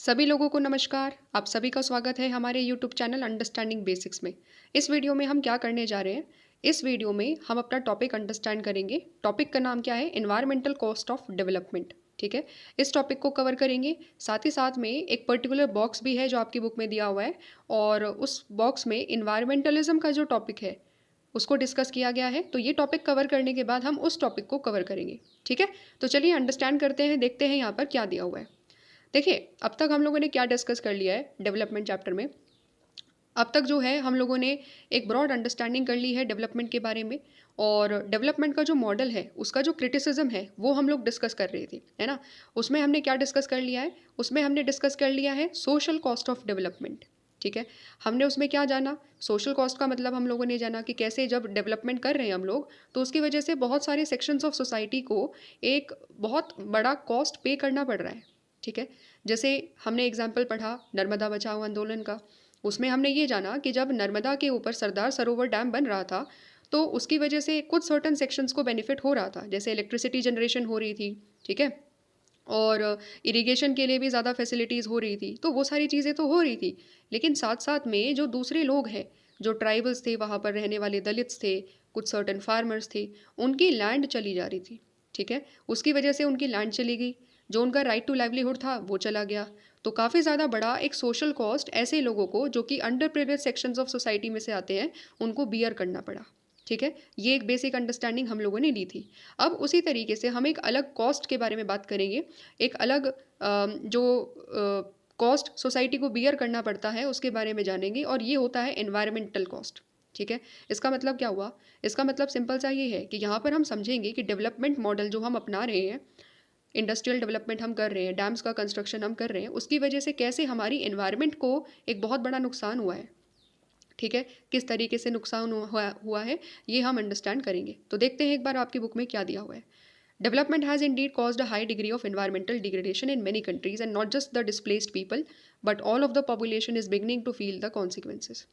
सभी लोगों को नमस्कार। आप सभी का स्वागत है हमारे यूट्यूब चैनल अंडरस्टैंडिंग बेसिक्स में। इस वीडियो में हम क्या करने जा रहे हैं? इस वीडियो में हम अपना टॉपिक अंडरस्टैंड करेंगे। टॉपिक का नाम क्या है? Environmental cost of development. ठीक है, इस टॉपिक को कवर करेंगे। साथ ही साथ में एक पर्टिकुलर बॉक्स भी है जो आपकी बुक में दिया हुआ है, और उस बॉक्स में इन्वायरमेंटलिज्म का जो टॉपिक है उसको डिस्कस किया गया है। तो ये टॉपिक कवर करने के बाद हम उस टॉपिक को कवर करेंगे। ठीक है, तो चलिए अंडरस्टैंड करते हैं, देखते हैं यहाँ पर क्या दिया हुआ है। देखिए, अब तक हम लोगों ने क्या डिस्कस कर लिया है डेवलपमेंट चैप्टर में। अब तक जो है हम लोगों ने एक ब्रॉड अंडरस्टैंडिंग कर ली है डेवलपमेंट के बारे में, और डेवलपमेंट का जो मॉडल है उसका जो क्रिटिसिज्म है वो हम लोग डिस्कस कर रहे थे, है ना। उसमें हमने क्या डिस्कस कर लिया है? उसमें हमने डिस्कस कर लिया है सोशल कॉस्ट ऑफ डेवलपमेंट। ठीक है, हमने उसमें क्या जाना? सोशल कॉस्ट का मतलब हम लोगों ने जाना कि कैसे जब डेवलपमेंट कर रहे हैं हम लोग, तो उसकी वजह से बहुत सारे सेक्शंस ऑफ सोसाइटी को एक बहुत बड़ा कॉस्ट पे करना पड़ रहा है। ठीक है, जैसे हमने एग्जाम्पल पढ़ा नर्मदा बचाओ आंदोलन का। उसमें हमने ये जाना कि जब नर्मदा के ऊपर सरदार सरोवर डैम बन रहा था, तो उसकी वजह से कुछ सर्टन सेक्शंस को बेनिफिट हो रहा था, जैसे इलेक्ट्रिसिटी जनरेशन हो रही थी। ठीक है, और इरिगेशन के लिए भी ज़्यादा फैसिलिटीज़ हो रही थी, तो वो सारी चीज़ें तो हो रही थी। लेकिन साथ साथ में जो दूसरे लोग हैं, जो ट्राइबल्स थे, वहाँ पर रहने वाले दलित्स थे, कुछ सर्टन फार्मर्स थे, उनकी लैंड चली जा रही थी। ठीक है, उसकी वजह से उनकी लैंड चली गई, जो उनका राइट टू लाइवलीहुड था वो चला गया। तो काफ़ी ज़्यादा बड़ा एक सोशल कॉस्ट ऐसे लोगों को जो कि under privilege sections of society में से आते हैं, उनको बियर करना पड़ा। ठीक है, ये एक बेसिक अंडरस्टैंडिंग हम लोगों ने ली थी। अब उसी तरीके से हम एक अलग कॉस्ट के बारे में बात करेंगे। एक अलग जो कॉस्ट सोसाइटी को बियर करना पड़ता है उसके बारे में जानेंगे, और ये होता है एनवायरमेंटल कॉस्ट। ठीक है, इसका मतलब क्या हुआ? इसका मतलब सिंपल सा ये है कि यहाँ पर हम समझेंगे कि डेवलपमेंट मॉडल जो हम अपना रहे हैं, इंडस्ट्रियल डेवलपमेंट हम कर रहे हैं, डैम्स का कंस्ट्रक्शन हम कर रहे हैं, उसकी वजह से कैसे हमारी एनवायरनमेंट को एक बहुत बड़ा नुकसान हुआ है। ठीक है, किस तरीके से नुकसान हुआ है, ये हम अंडरस्टैंड करेंगे। तो देखते हैं एक बार आपकी बुक में क्या दिया हुआ है। Development has indeed caused a high degree of environmental degradation in many countries, and not just the displaced people, but all of the population is beginning to feel the consequences.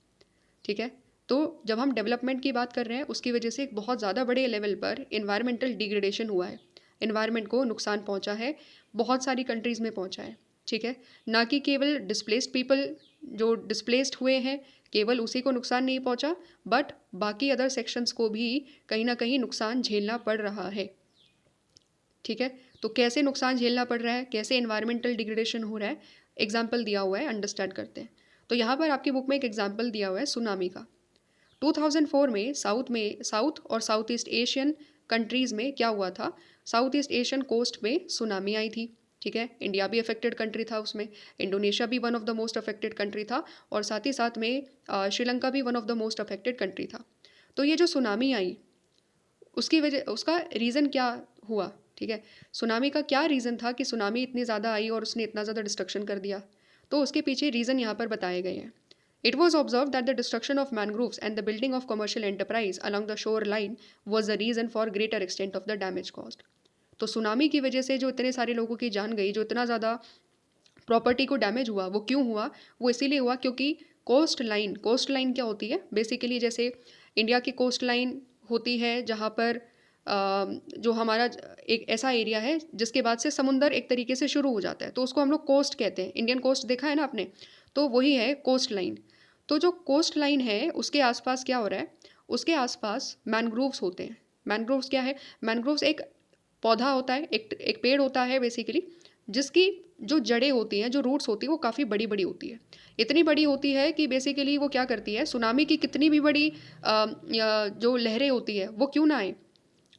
ठीक है, तो जब हम डेवलपमेंट की बात कर रहे हैं उसकी वजह से एक बहुत ज़्यादा बड़े लेवल पर इन्वायरमेंटल डिग्रेडेशन हुआ है। इन्वायरमेंट को नुकसान पहुंचा है, बहुत सारी कंट्रीज़ में पहुंचा है। ठीक है, ना कि केवल डिस्प्लेस्ड पीपल जो डिस्प्लेस्ड हुए हैं केवल उसी को नुकसान नहीं पहुंचा, बट बाकी अदर सेक्शंस को भी कहीं ना कहीं नुकसान झेलना पड़ रहा है। ठीक है, तो कैसे नुकसान झेलना पड़ रहा है, कैसे इन्वायरमेंटल डिग्रेडेशन हो रहा है, एग्जाम्पल दिया हुआ है, अंडरस्टैंड करते हैं। तो यहाँ पर आपकी बुक में एक एग्जाम्पल दिया हुआ है सुनामी का। 2004 में साउथ और साउथ ईस्ट एशियन कंट्रीज़ में क्या हुआ था? साउथ ईस्ट एशियन कोस्ट में सुनामी आई थी। ठीक है, इंडिया भी अफेक्टेड कंट्री था उसमें, इंडोनेशिया भी one of the most affected country था, और साथ ही साथ में श्रीलंका भी one of the most affected country था। तो ये जो सुनामी आई, उसकी वजह उसका रीज़न क्या हुआ? ठीक है, सुनामी का क्या रीज़न था कि सुनामी इतनी ज़्यादा आई और उसने इतना ज़्यादा डिस्ट्रक्शन कर दिया? तो उसके पीछे रीज़न यहाँ पर बताए गए हैं। It was observed that the destruction of mangroves and the building of commercial enterprise along the shoreline was the reason for greater extent of the damage caused. तो सुनामी की वजह से जो इतने सारे लोगों की जान गई, जो इतना ज़्यादा प्रॉपर्टी को डैमेज हुआ, वो क्यों हुआ? वो इसीलिए हुआ क्योंकि कोस्ट लाइन क्या होती है बेसिकली? जैसे इंडिया की कोस्ट लाइन होती है जहाँ पर जो हमारा एक ऐसा एरिया है जिसके बाद से समुंदर एक तरीके से शुरू हो जाता है, तो उसको हम लोग कोस्ट कहते हैं। इंडियन कोस्ट देखा है ना आपने, तो वही है कोस्ट लाइन। तो जो कोस्ट लाइन है उसके आसपास क्या हो रहा है? उसके आसपास मैनग्रोव्स होते हैं। मैनग्रोव्स क्या है? मैनग्रोव्स एक पौधा होता है, एक पेड़ होता है बेसिकली, जिसकी जो जड़ें होती हैं, जो रूट्स होती है, वो काफ़ी बड़ी बड़ी होती है। इतनी बड़ी होती है कि बेसिकली वो क्या करती है, सुनामी की कितनी भी बड़ी जो लहरें होती है वो क्यों ना आए,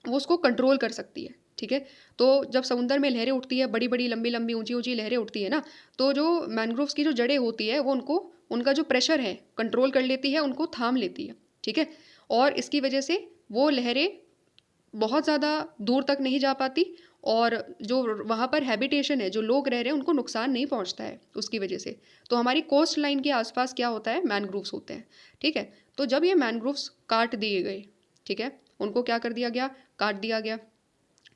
वो उसको कंट्रोल कर सकती है। ठीक है, तो जब समुंदर में लहरें उठती है, बड़ी बड़ी लंबी लंबी ऊंची ऊंची लहरें उठती है ना, तो जो मैनग्रोव्स की जो जड़ें होती है वो उनको, उनका जो प्रेशर है कंट्रोल कर लेती है, उनको थाम लेती है। ठीक है, और इसकी वजह से वो लहरें बहुत ज़्यादा दूर तक नहीं जा पाती, और जो वहाँ पर हैबिटेशन है, जो लोग रह रहे हैं, उनको नुकसान नहीं पहुँचता है उसकी वजह से। तो हमारी कोस्ट लाइन के आसपास क्या होता है? मैनग्रोव्स होते हैं। ठीक है, तो जब ये मैनग्रोव्स काट दिए गए, ठीक है, उनको क्या कर दिया गया? काट दिया गया,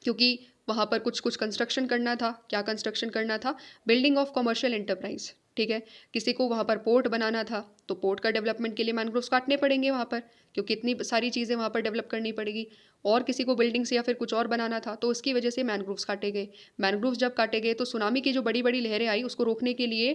क्योंकि वहाँ पर कुछ कुछ कंस्ट्रक्शन करना था। क्या कंस्ट्रक्शन करना था? Building of commercial enterprise. ठीक है। किसी को वहाँ पर पोर्ट बनाना था तो पोर्ट का डेवलपमेंट के लिए मैनग्रोव्स काटने पड़ेंगे वहाँ पर, क्योंकि इतनी सारी चीज़ें वहाँ पर डेवलप करनी पड़ेगी। और किसी को बिल्डिंग्स या फिर कुछ और बनाना था तो उसकी वजह से मैनग्रोव्स काटे गए। मैनग्रोव्स जब काटे गए तो सुनामी की जो बड़ी बड़ी लहरें आई उसको रोकने के लिए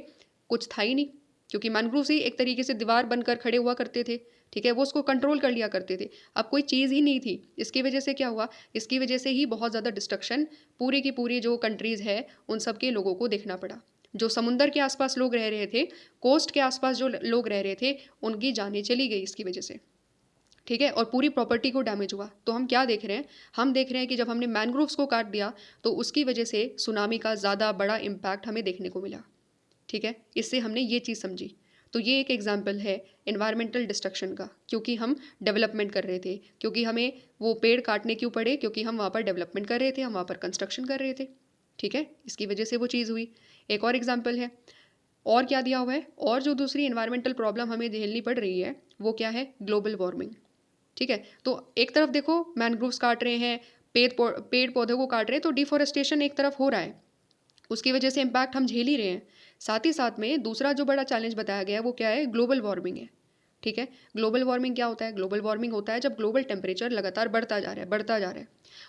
कुछ था ही नहीं, क्योंकि मैनग्रोव्स ही एक तरीके से दीवार बनकर खड़े हुआ करते थे। ठीक है, वो उसको कंट्रोल कर लिया करते थे। अब कोई चीज़ ही नहीं थी। इसकी वजह से क्या हुआ, इसकी वजह से ही बहुत ज़्यादा डिस्ट्रक्शन पूरी की पूरी जो कंट्रीज़ है उन सब के लोगों को देखना पड़ा। जो समुंदर के आसपास लोग रह रहे थे, कोस्ट के आसपास जो लोग रह रहे थे, उनकी जानें चली गई इसकी वजह से। ठीक है, और पूरी प्रॉपर्टी को डैमेज हुआ। तो हम क्या देख रहे हैं, हम देख रहे हैं कि जब हमने मैनग्रोव्स को काट दिया तो उसकी वजह से सुनामी का ज़्यादा बड़ा इम्पैक्ट हमें देखने को मिला। ठीक है, इससे हमने ये चीज़ समझी। तो ये एक एग्जाम्पल है इन्वायरमेंटल डिस्ट्रक्शन का, क्योंकि हम डेवलपमेंट कर रहे थे, क्योंकि हमें वो पेड़ काटने क्यों पड़े, क्योंकि हम वहाँ पर डेवलपमेंट कर रहे थे, हम वहाँ पर कंस्ट्रक्शन कर रहे थे। ठीक है, इसकी वजह से वो चीज़ हुई। एक और एग्जाम्पल है, और क्या दिया हुआ है, और जो दूसरी इन्वायरमेंटल प्रॉब्लम हमें झेलनी पड़ रही है वो क्या है, ग्लोबल वार्मिंग। ठीक है, तो एक तरफ देखो मैनग्रोव्स काट रहे हैं, पेड़ पौधों को काट रहे हैं, तो डिफोरेस्टेशन एक तरफ हो रहा है, उसकी वजह से इम्पैक्ट हम झेल ही रहे हैं। साथ ही साथ में दूसरा जो बड़ा चैलेंज बताया गया है वो क्या है, ग्लोबल वार्मिंग है। ठीक है, ग्लोबल वार्मिंग क्या होता है, ग्लोबल वार्मिंग होता है जब ग्लोबल टेम्परेचर लगातार बढ़ता जा रहा है, बढ़ता जा रहा है।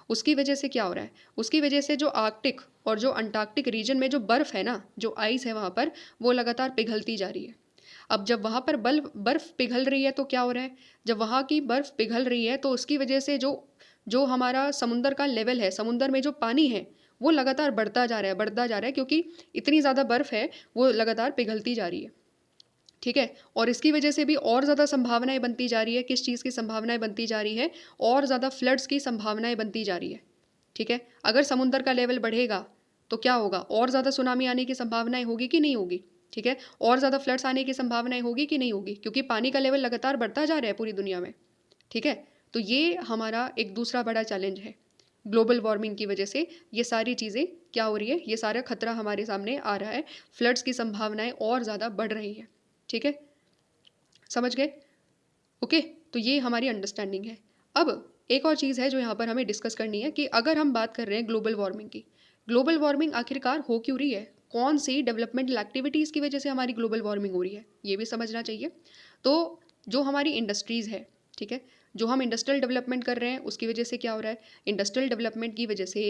उसकी वजह से क्या हो रहा है, उसकी वजह से जो आर्कटिक और जो अंटार्कटिक रीजन में जो बर्फ़ है ना, जो आइस है वहाँ पर, वो लगातार पिघलती जा रही है। अब जब वहाँ पर बर्फ़ पिघल रही है तो क्या हो रहा है, जब वहाँ की बर्फ़ पिघल रही है तो उसकी वजह से जो जो हमारा समुंदर का लेवल है, समुंदर में जो पानी है वो लगातार बढ़ता जा रहा है, बढ़ता जा रहा है, क्योंकि इतनी ज़्यादा बर्फ़ है वो लगातार पिघलती जा रही है। ठीक है, और इसकी वजह से भी और ज़्यादा संभावनाएं बनती जा रही है। किस चीज़ की संभावनाएं बनती जा रही है, और ज़्यादा फ्लड्स की संभावनाएं बनती जा रही है। ठीक है, अगर समुंदर का लेवल बढ़ेगा तो क्या होगा, और ज़्यादा सुनामी आने की संभावनाएं होगी कि नहीं होगी। ठीक है, और ज़्यादा फ्लड्स आने की संभावनाएं होगी कि नहीं होगी, क्योंकि पानी का लेवल लगातार बढ़ता जा रहा है पूरी दुनिया में। ठीक है, तो ये हमारा एक दूसरा बड़ा चैलेंज है। ग्लोबल वार्मिंग की वजह से ये सारी चीज़ें क्या हो रही है, ये सारा खतरा हमारे सामने आ रहा है, फ्लड्स की संभावनाएं और ज़्यादा बढ़ रही है। ठीक है, समझ गए। ओके, तो ये हमारी अंडरस्टैंडिंग है। अब एक और चीज़ है जो यहाँ पर हमें डिस्कस करनी है, कि अगर हम बात कर रहे हैं ग्लोबल वार्मिंग की, ग्लोबल वार्मिंग आखिरकार हो क्यों रही है, कौन सी डेवलपमेंटल एक्टिविटीज़ की वजह से हमारी ग्लोबल वार्मिंग हो रही है, ये भी समझना चाहिए। तो जो हमारी इंडस्ट्रीज़ है, ठीक है, जो हम इंडस्ट्रियल डेवलपमेंट कर रहे हैं उसकी वजह से क्या हो रहा है, इंडस्ट्रियल डेवलपमेंट की वजह से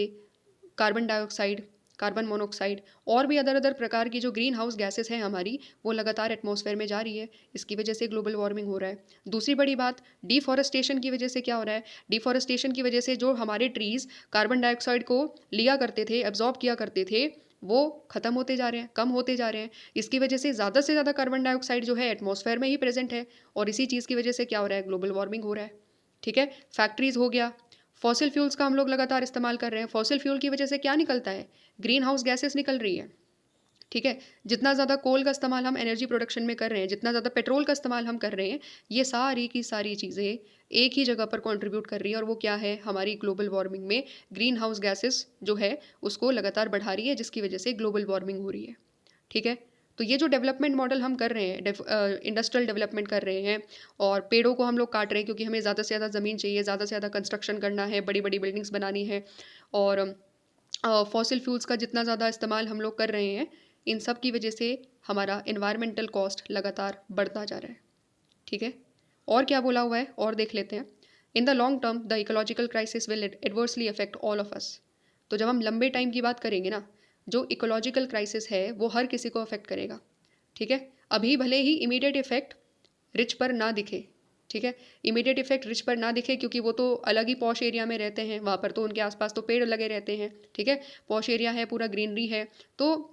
कार्बन डाइऑक्साइड, कार्बन मोनोऑक्साइड और भी अदर अदर प्रकार की जो ग्रीन हाउस गैसेस हैं हमारी, वो लगातार एटमॉस्फेयर में जा रही है। इसकी वजह से ग्लोबल वार्मिंग हो रहा है। दूसरी बड़ी बात, डिफॉरेस्टेशन की वजह से क्या हो रहा है, डिफॉरेस्टेशन की वजह से जो हमारे ट्रीज़ कार्बन डाइऑक्साइड को लिया करते थे, एब्जॉर्ब किया करते थे, वो ख़त्म होते जा रहे हैं, कम होते जा रहे हैं। इसकी वजह से ज़्यादा कार्बन डाइऑक्साइड जो है एटमॉस्फेयर में ही प्रेजेंट है, और इसी चीज़ की वजह से क्या हो रहा है, ग्लोबल वार्मिंग हो रहा है। ठीक है, फैक्ट्रीज़ हो गया, फॉसिल फ्यूल्स का हम लोग लगातार इस्तेमाल कर रहे हैं। फॉसिल फ्यूल की वजह से क्या निकलता है, ग्रीन हाउस गैसेस निकल रही है। ठीक है, जितना ज़्यादा कोल का इस्तेमाल हम एनर्जी प्रोडक्शन में कर रहे हैं, जितना ज़्यादा पेट्रोल का इस्तेमाल हम कर रहे हैं, ये सारी की सारी चीज़ें एक ही जगह पर कंट्रीब्यूट कर रही है, और वो क्या है, हमारी ग्लोबल वार्मिंग में ग्रीन हाउस गैसेस जो है उसको लगातार बढ़ा रही है, जिसकी वजह से ग्लोबल वार्मिंग हो रही है। ठीक है, तो ये जो डेवलपमेंट मॉडल हम कर रहे हैं, इंडस्ट्रियल डेवलपमेंट कर रहे हैं, और पेड़ों को हम लोग काट रहे हैं क्योंकि हमें ज़्यादा से ज़्यादा ज़मीन चाहिए, ज़्यादा से ज़्यादा कंस्ट्रक्शन करना है, बड़ी बड़ी बिल्डिंग्स बनानी है, और फॉसिल फ्यूल्स का जितना ज़्यादा इस्तेमाल हम लोग कर रहे हैं, इन सब की वजह से हमारा इन्वायरमेंटल कॉस्ट लगातार बढ़ता जा रहा है। ठीक है, और क्या बोला हुआ है, और देख लेते हैं। In the long term the ecological crisis will adversely affect all of us. तो जब हम लंबे टाइम की बात करेंगे ना, जो इकोलॉजिकल क्राइसिस है वो हर किसी को अफेक्ट करेगा। ठीक है, अभी भले ही इमीडिएट इफेक्ट रिच पर ना दिखे, ठीक है, इमीडिएट इफेक्ट रिच पर ना दिखे, क्योंकि वो तो अलग ही पॉश एरिया में रहते हैं, वहाँ पर तो उनके आसपास तो पेड़ लगे रहते हैं। ठीक है, पॉश एरिया है, पूरा ग्रीनरी है, तो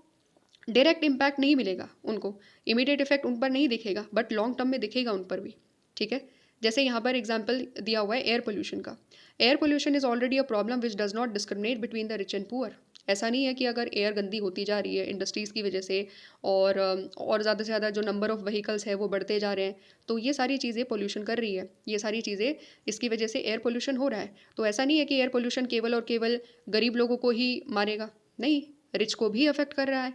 डायरेक्ट इम्पैक्ट नहीं मिलेगा उनको, इमीडिएट इफेक्ट उन पर नहीं दिखेगा, बट लॉन्ग टर्म में दिखेगा उन पर भी। ठीक है, जैसे यहाँ पर एग्जाम्पल दिया हुआ है एयर पोल्यूशन का। Air pollution is already a problem which does not discriminate between the rich and poor. ऐसा नहीं है कि अगर एयर गंदी होती जा रही है इंडस्ट्रीज़ की वजह से, और ज़्यादा से ज़्यादा जो नंबर ऑफ़ व्हीकल्स है वो बढ़ते जा रहे हैं, तो ये सारी चीज़ें पोल्यूशन कर रही है, ये सारी चीज़ें इसकी वजह से एयर पोल्यूशन हो रहा है। तो ऐसा नहीं है कि एयर पोल्यूशन केवल और केवल गरीब लोगों को ही मारेगा, नहीं, रिच को भी अफेक्ट कर रहा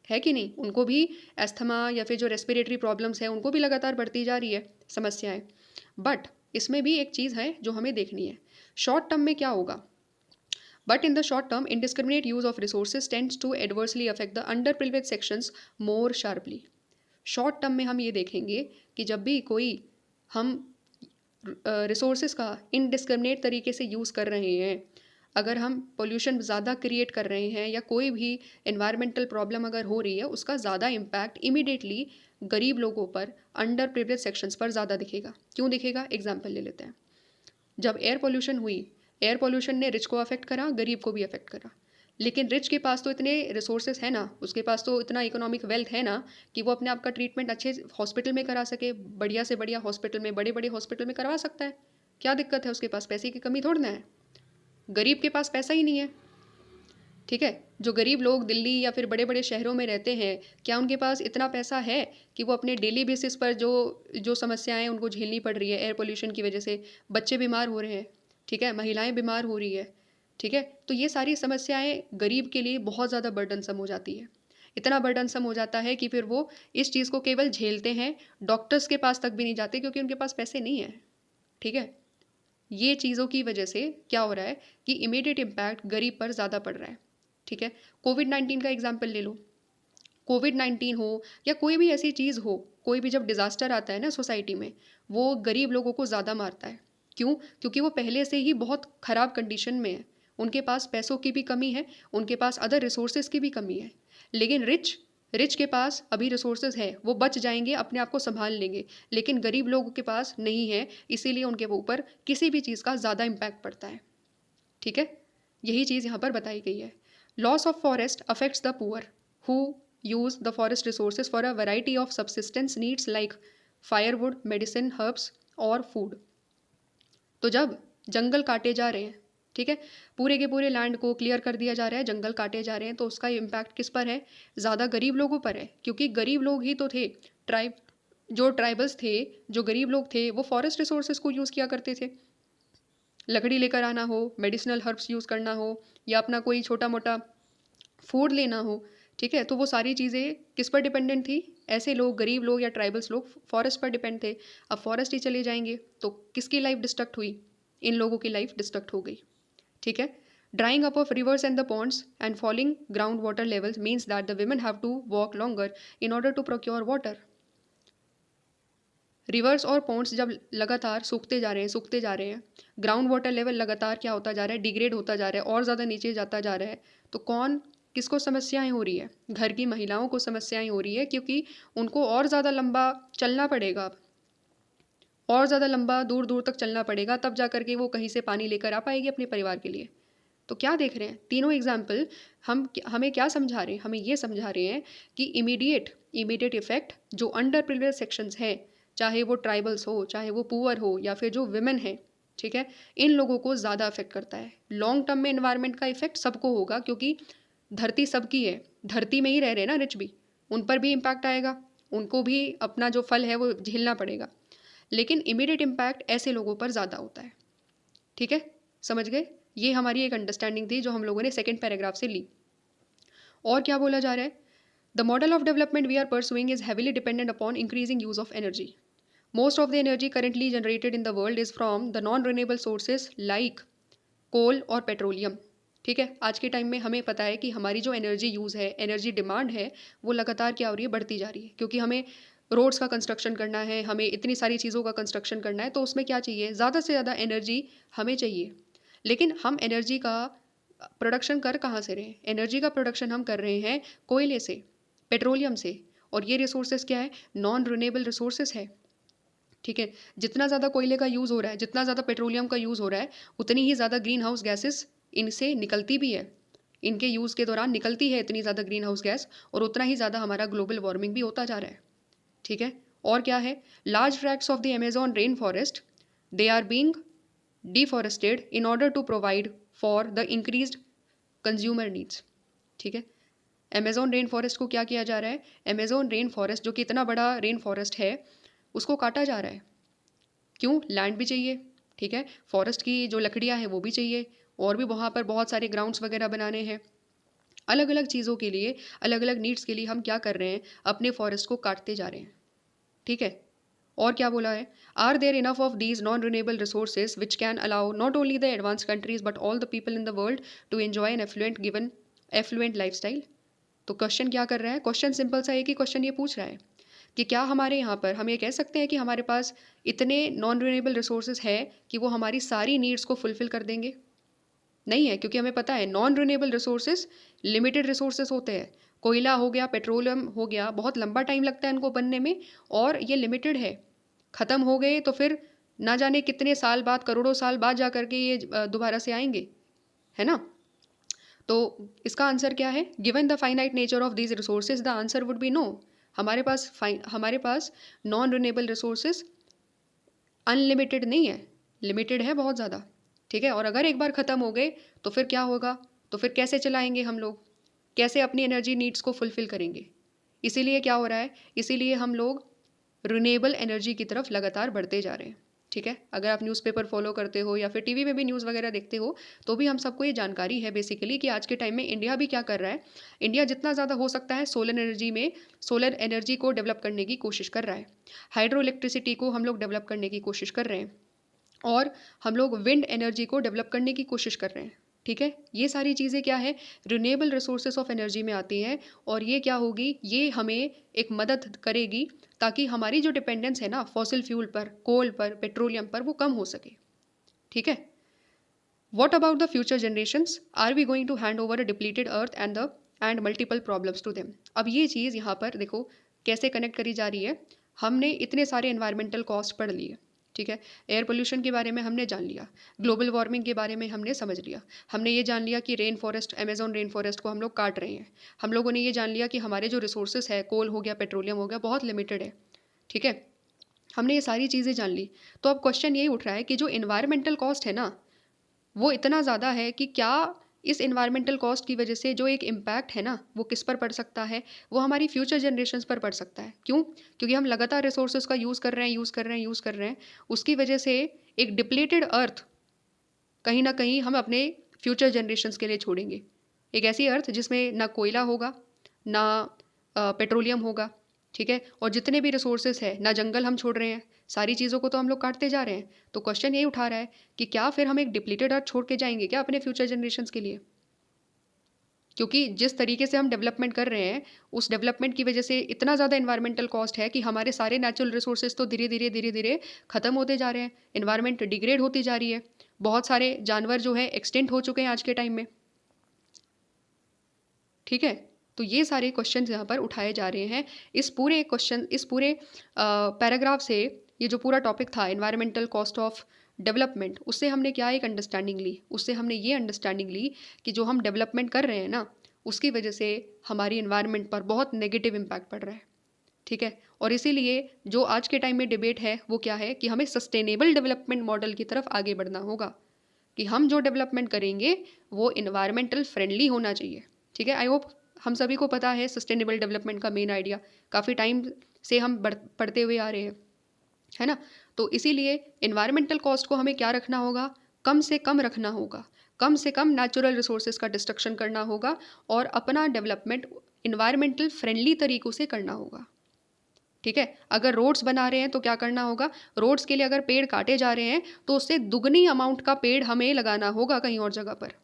है कि नहीं, उनको भी एस्थमा या फिर जो रेस्पिरेटरी प्रॉब्लम्स हैं उनको भी लगातार बढ़ती जा रही है समस्याएं। बट इसमें भी एक चीज़ है जो हमें देखनी है, शॉर्ट टर्म में क्या होगा। But in the short term, indiscriminate use of resources tends to adversely affect the underprivileged sections more sharply. Short term में हम ये देखेंगे कि जब भी कोई हम रिसोर्सेज का इनडिस्क्रिमिनेट तरीके से यूज़ कर रहे हैं, अगर हम पोल्यूशन ज़्यादा क्रिएट कर रहे हैं या कोई भी एनवायरमेंटल प्रॉब्लम अगर हो रही है, उसका ज़्यादा इम्पैक्ट इमीडिएटली गरीब लोगों पर, अंडर प्रिविलेज सेक्शंस पर ज़्यादा दिखेगा। क्यों दिखेगा? एग्जाम्पल ले लेते हैं। जब एयर पोल्यूशन हुई, एयर पोल्यूशन ने रिच को अफेक्ट करा, गरीब को भी अफेक्ट करा। लेकिन रिच के पास तो इतने रिसोर्सेज है ना, उसके पास तो इतना इकोनॉमिक वेल्थ है ना कि वो अपने आप का ट्रीटमेंट अच्छे हॉस्पिटल में करा सके, बढ़िया से बढ़िया हॉस्पिटल में, बड़े बड़े हॉस्पिटल में करवा सकता है। क्या दिक्कत है? उसके पास पैसे की कमी थोड़ी ना है। गरीब के पास पैसा ही नहीं है। ठीक है, जो गरीब लोग दिल्ली या फिर बड़े बड़े शहरों में रहते हैं, क्या उनके पास इतना पैसा है कि वो अपने डेली बेसिस पर जो जो समस्याएं उनको झेलनी पड़ रही है एयर पोल्यूशन की वजह से, बच्चे बीमार हो रहे हैं, ठीक है, महिलाएं बीमार हो रही है, ठीक है, तो ये सारी समस्याएं गरीब के लिए बहुत ज़्यादा बर्डनसम हो जाती है। इतना बर्डनसम हो जाता है कि फिर वो इस चीज़ को केवल झेलते हैं, डॉक्टर्स के पास तक भी नहीं जाते क्योंकि उनके पास पैसे नहीं है। ठीक है, ये चीज़ों की वजह से क्या हो रहा है कि इमीडिएट इम्पैक्ट गरीब पर ज़्यादा पड़ रहा है। ठीक है, कोविड-19 का एग्जाम्पल ले लो। कोविड-19 हो या कोई भी ऐसी चीज़ हो, कोई भी जब डिज़ास्टर आता है ना सोसाइटी में, वो गरीब लोगों को ज़्यादा मारता है। क्यों? क्योंकि वो पहले से ही बहुत ख़राब कंडीशन में है। उनके पास पैसों की भी कमी है, उनके पास अदर रिसोर्सेज की भी कमी है। लेकिन रिच रिच के पास अभी रिसोर्सेज है, वो बच जाएंगे, अपने आप को संभाल लेंगे। लेकिन गरीब लोगों के पास नहीं है, इसीलिए उनके ऊपर किसी भी चीज़ का ज़्यादा इम्पैक्ट पड़ता है। ठीक है, यही चीज़ यहाँ पर बताई गई है। Loss of forest affects the poor who use the forest resources for a variety of subsistence needs like firewood, medicine, herbs और food। तो जब जंगल काटे जा रहे हैं, ठीक है, पूरे के पूरे लैंड को क्लियर कर दिया जा रहा है, जंगल काटे जा रहे हैं, तो उसका इम्पैक्ट किस पर है? ज़्यादा गरीब लोगों पर है, क्योंकि गरीब लोग ही तो थे। जो ट्राइबल्स थे, जो गरीब लोग थे, वो फॉरेस्ट रिसोर्सेज को यूज़ किया करते थे। लकड़ी लेकर आना हो, मेडिसिनल हर्ब्स यूज़ करना हो, या अपना कोई छोटा मोटा फूड लेना हो, ठीक है, तो वो सारी चीज़ें किस पर डिपेंडेंट थी? ऐसे लोग, गरीब लोग या ट्राइबल्स लोग फॉरेस्ट पर डिपेंड थे। अब फॉरेस्ट ही चले जाएंगे तो किसकी लाइफ डिस्ट्रक्ट हुई? इन लोगों की लाइफ डिस्ट्रक्ट हो गई। ठीक है, drawing up of rivers and the ponds and falling ground water levels means that the women have to walk longer in order to procure water. Rivers और पॉन्ड्स जब लगातार सूखते जा रहे हैं, ग्राउंड वाटर लेवल लगातार क्या होता जा रहा है? डिग्रेड होता जा रहा है और ज़्यादा नीचे जाता जा रहा है। तो किसको समस्याएं हो रही है? घर की महिलाओं को समस्याएं हो रही है, क्योंकि उनको और ज़्यादा लंबा चलना पड़ेगा, अब और ज़्यादा लंबा दूर दूर तक चलना पड़ेगा, तब जा कर के वो कहीं से पानी लेकर आ पाएगी अपने परिवार के लिए। तो क्या देख रहे हैं तीनों एग्जाम्पल? हमें क्या समझा रहे हैं? हमें ये समझा रहे हैं कि इमीडिएट इफेक्ट जो अंडर प्रिविलेज सेक्शंस हैं, चाहे वो ट्राइबल्स हो, चाहे वो पुअर हो, या फिर जो विमेन है, ठीक है, इन लोगों को ज़्यादा अफेक्ट करता है। लॉन्ग टर्म में इन्वायरमेंट का इफेक्ट सबको होगा, क्योंकि धरती सबकी है, धरती में ही रह रहे हैं ना रिच भी, उन पर भी इम्पैक्ट आएगा, उनको भी अपना जो फल है वो झेलना पड़ेगा। लेकिन इमीडिएट इम्पैक्ट ऐसे लोगों पर ज़्यादा होता है। ठीक है, समझ गए? ये हमारी एक अंडरस्टैंडिंग थी जो हम लोगों ने सेकेंड पैराग्राफ से ली। और क्या बोला जा रहा है? The model of development we are pursuing is heavily dependent upon increasing use of energy. Most of the energy currently generated in the world is from the non renewable sources like coal और petroleum. ठीक है, आज के time में हमें पता है कि हमारी जो एनर्जी यूज़ है, एनर्जी डिमांड है, वो लगातार क्या हो रही है? बढ़ती जा रही है, क्योंकि हमें रोड्स का कंस्ट्रक्शन करना है, हमें इतनी सारी चीज़ों का कंस्ट्रक्शन करना है, तो उसमें क्या चाहिए? ज़्यादा से ज़्यादा एनर्जी हमें चाहिए। लेकिन हम एनर्जी का प्रोडक्शन कर कहाँ से रहे हैं? एनर्जी का प्रोडक्शन हम कर रहे हैं कोयले से, पेट्रोलियम से, और ये रिसोर्सेज क्या है? नॉन रिन्यूएबल रिसोर्सेज है। ठीक है, जितना ज़्यादा कोयले का यूज़ हो रहा है, जितना ज़्यादा पेट्रोलियम का यूज़ हो रहा है, उतनी ही ज़्यादा ग्रीन हाउस गैसेस इनसे निकलती भी है, इनके यूज़ के दौरान निकलती है इतनी ज़्यादा ग्रीन हाउस गैस, और उतना ही ज़्यादा हमारा ग्लोबल वार्मिंग भी होता जा रहा है। ठीक है, और क्या है? Large tracts of the Amazon rain forest, they are being deforested in order to provide for the increased consumer needs. ठीक है, अमेजोन रेन फॉरेस्ट को क्या किया जा रहा है? अमेजोन रेन फॉरेस्ट जो कि इतना बड़ा रेन फॉरेस्ट है, उसको काटा जा रहा है। क्यों? लैंड भी चाहिए, ठीक है, फॉरेस्ट की जो लकड़ियाँ हैं वो भी चाहिए, और भी वहाँ पर बहुत सारे ग्राउंड्स वगैरह बनाने हैं। अलग अलग चीज़ों के लिए, अलग अलग नीड्स के लिए हम क्या कर रहे हैं? अपने फॉरेस्ट को काटते जा रहे हैं। ठीक है, और क्या बोला है, are there enough of these non renewable resources which can allow not only the advance countries but all the people in the world to enjoy an affluent lifestyle. तो क्वेश्चन क्या कर रहा है, क्वेश्चन सिंपल सा एक ही question ये पूछ रहा है कि क्या हमारे यहाँ पर हम ये कह सकते हैं कि हमारे पास इतने नॉन रिन्यूएबल रिसोर्सेज है कि वो हमारी सारी नीड्स को फुलफिल कर देंगे। नहीं है, क्योंकि हमें पता है non renewable resources limited resources होते हैं। कोयला हो गया, पेट्रोलियम हो गया, बहुत लंबा टाइम लगता है इनको बनने में और ये लिमिटेड है। ख़त्म हो गए तो फिर ना जाने कितने साल बाद, करोड़ों साल बाद जा करके ये दोबारा से आएंगे, है ना। तो इसका आंसर क्या है, given the finite nature of these resources the answer would be no. हमारे पास नॉन रिन्यूएबल रिसोर्सेज अनलिमिटेड नहीं है, लिमिटेड है बहुत ज़्यादा। ठीक है, और अगर एक बार ख़त्म हो गए तो फिर क्या होगा, तो फिर कैसे चलाएंगे हम लोग, कैसे अपनी एनर्जी नीड्स को फुलफ़िल करेंगे। इसीलिए क्या हो रहा है, इसीलिए हम लोग रिन्यूएबल एनर्जी की तरफ लगातार बढ़ते जा रहे हैं। ठीक है, अगर आप न्यूज़पेपर फॉलो करते हो या फिर टीवी में भी न्यूज़ वगैरह देखते हो तो भी हम सबको ये जानकारी है बेसिकली कि आज के टाइम में इंडिया भी क्या कर रहा है, इंडिया जितना ज़्यादा हो सकता है सोलर एनर्जी को डेवलप करने की कोशिश कर रहा है। हाइड्रो इलेक्ट्रिसिटी को हम लोग डेवलप करने की कोशिश कर रहे हैं और हम लोग विंड एनर्जी को डेवलप करने की कोशिश कर रहे हैं। ठीक है, ये सारी चीज़ें क्या है, रिन्यूएबल रिसोर्सेज ऑफ एनर्जी में आती हैं और ये क्या होगी, ये हमें एक मदद करेगी ताकि हमारी जो डिपेंडेंस है ना फॉसिल फ्यूल पर, कोल पर, पेट्रोलियम पर, वो कम हो सके। ठीक है, what about the future generations, are we going to hand over a depleted earth and multiple problems to them. अब ये चीज़ यहाँ पर देखो कैसे कनेक्ट करी जा रही है। हमने इतने सारे एनवायरमेंटल कॉस्ट पढ़ लिए, ठीक है, एयर पोल्यूशन के बारे में हमने जान लिया, ग्लोबल वार्मिंग के बारे में हमने समझ लिया, हमने ये जान लिया कि अमेजोन रेन फॉरेस्ट को हम लोग काट रहे हैं, हम लोगों ने ये जान लिया कि हमारे जो रिसोर्सेज है, कोल हो गया, पेट्रोलियम हो गया, बहुत लिमिटेड है। ठीक है, हमने ये सारी चीज़ें जान ली। तो अब क्वेश्चन यही उठ रहा है कि जो इन्वायरमेंटल कॉस्ट है ना वो इतना ज़्यादा है कि क्या इस इन्वायरमेंटल कॉस्ट की वजह से जो एक इम्पैक्ट है ना वो किस पर पड़ सकता है, वो हमारी फ्यूचर जनरेशन्स पर पड़ सकता है। क्यों, क्योंकि हम लगातार रिसोर्सेज का यूज़ कर रहे हैं, उसकी वजह से एक डिप्लीटेड अर्थ कहीं ना कहीं हम अपने फ्यूचर जनरेशन्स के लिए छोड़ेंगे। एक ऐसी अर्थ जिसमें ना कोयला होगा, ना पेट्रोलियम होगा। ठीक है, और जितने भी रिसोर्सेज है, ना जंगल हम छोड़ रहे हैं, सारी चीज़ों को तो हम लोग काटते जा रहे हैं। तो क्वेश्चन यही उठा रहा है कि क्या फिर हम एक डिप्लीटेड अर्थ छोड़ के जाएंगे क्या अपने फ्यूचर जनरेशन्स के लिए। क्योंकि जिस तरीके से हम डेवलपमेंट कर रहे हैं उस डेवलपमेंट की वजह से इतना ज़्यादा इन्वायरमेंटल कॉस्ट है कि हमारे सारे नेचुरल रिसोर्सेज तो धीरे धीरे ख़त्म होते जा रहे हैं, इन्वायरमेंट डिग्रेड होती जा रही है, बहुत सारे जानवर जो है एक्सटेंट हो चुके हैं आज के टाइम में। ठीक है, तो ये सारे क्वेश्चन यहाँ पर उठाए जा रहे हैं। इस पूरे पैराग्राफ से ये जो पूरा टॉपिक था एनवायरमेंटल कॉस्ट ऑफ डेवलपमेंट, उससे हमने क्या एक अंडरस्टैंडिंग ली, उससे हमने ये अंडरस्टैंडिंग ली कि जो हम डेवलपमेंट कर रहे हैं ना उसकी वजह से हमारी इन्वायरमेंट पर बहुत नेगेटिव इम्पैक्ट पड़ रहा है। ठीक है, और इसीलिए जो आज के टाइम में डिबेट है वो क्या है कि हमें सस्टेनेबल डेवलपमेंट मॉडल की तरफ आगे बढ़ना होगा, कि हम जो डेवलपमेंट करेंगे वो इन्वायरमेंटल फ्रेंडली होना चाहिए। ठीक है, आई होप हम सभी को पता है सस्टेनेबल डेवलपमेंट का मेन आइडिया, काफ़ी टाइम से हम पढ़ते हुए आ रहे हैं, है ना। तो इसीलिए इन्वायरमेंटल कॉस्ट को हमें क्या रखना होगा, कम से कम रखना होगा, कम से कम नेचुरल रिसोर्सेज का डिस्ट्रक्शन करना होगा और अपना डेवलपमेंट इन्वायरमेंटल फ्रेंडली तरीक़ों से करना होगा। ठीक है, अगर रोड्स बना रहे हैं तो क्या करना होगा, रोड्स के लिए अगर पेड़ काटे जा रहे हैं तो उससे दुगनी अमाउंट का पेड़ हमें लगाना होगा कहीं और जगह पर।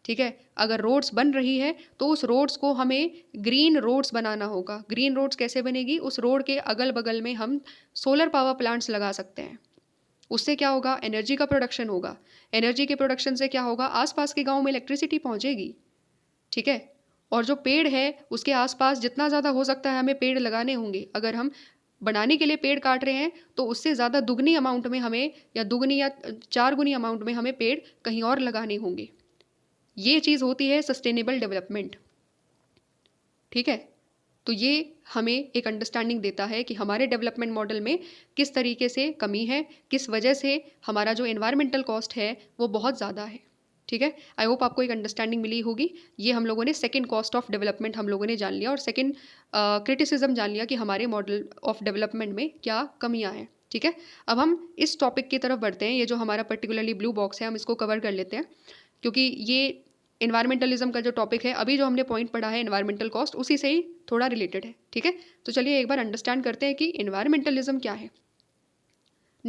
ठीक है, अगर रोड्स बन रही है तो उस रोड्स को हमें ग्रीन रोड्स बनाना होगा। ग्रीन रोड्स कैसे बनेगी, उस रोड के अगल बगल में हम सोलर पावर प्लांट्स लगा सकते हैं। उससे क्या होगा, एनर्जी का प्रोडक्शन होगा, एनर्जी के प्रोडक्शन से क्या होगा, आसपास के गाँव में इलेक्ट्रिसिटी पहुँचेगी। ठीक है, और जो पेड़ है उसके आसपास जितना ज़्यादा हो सकता है हमें पेड़ लगाने होंगे। अगर हम बनाने के लिए पेड़ काट रहे हैं तो उससे ज़्यादा दुगनी अमाउंट में हमें, या दुगनी या 4 गुनी अमाउंट में हमें पेड़ कहीं और लगाने होंगे। ये चीज़ होती है सस्टेनेबल डेवलपमेंट। ठीक है, तो ये हमें एक अंडरस्टैंडिंग देता है कि हमारे डेवलपमेंट मॉडल में किस तरीके से कमी है, किस वजह से हमारा जो एनवायरमेंटल कॉस्ट है वो बहुत ज़्यादा है। ठीक है, आई होप आपको एक अंडरस्टैंडिंग मिली होगी। ये हम लोगों ने सेकंड कॉस्ट ऑफ डेवलपमेंट हम लोगों ने जान लिया और सेकंड क्रिटिसिज्म जान लिया कि हमारे मॉडल ऑफ डेवलपमेंट में क्या कमियां हैं। ठीक है, अब हम इस टॉपिक की तरफ बढ़ते हैं। ये जो हमारा पर्टिकुलरली ब्लू बॉक्स है हम इसको कवर कर लेते हैं, क्योंकि ये इन्वायरमेंटलिज्म का जो टॉपिक है, अभी जो हमने पॉइंट पढ़ा है इन्वायरमेंटल कॉस्ट, उसी से ही थोड़ा रिलेटेड है। ठीक है, तो चलिए एक बार अंडरस्टैंड करते हैं कि इन्वायरमेंटलिज्म क्या है।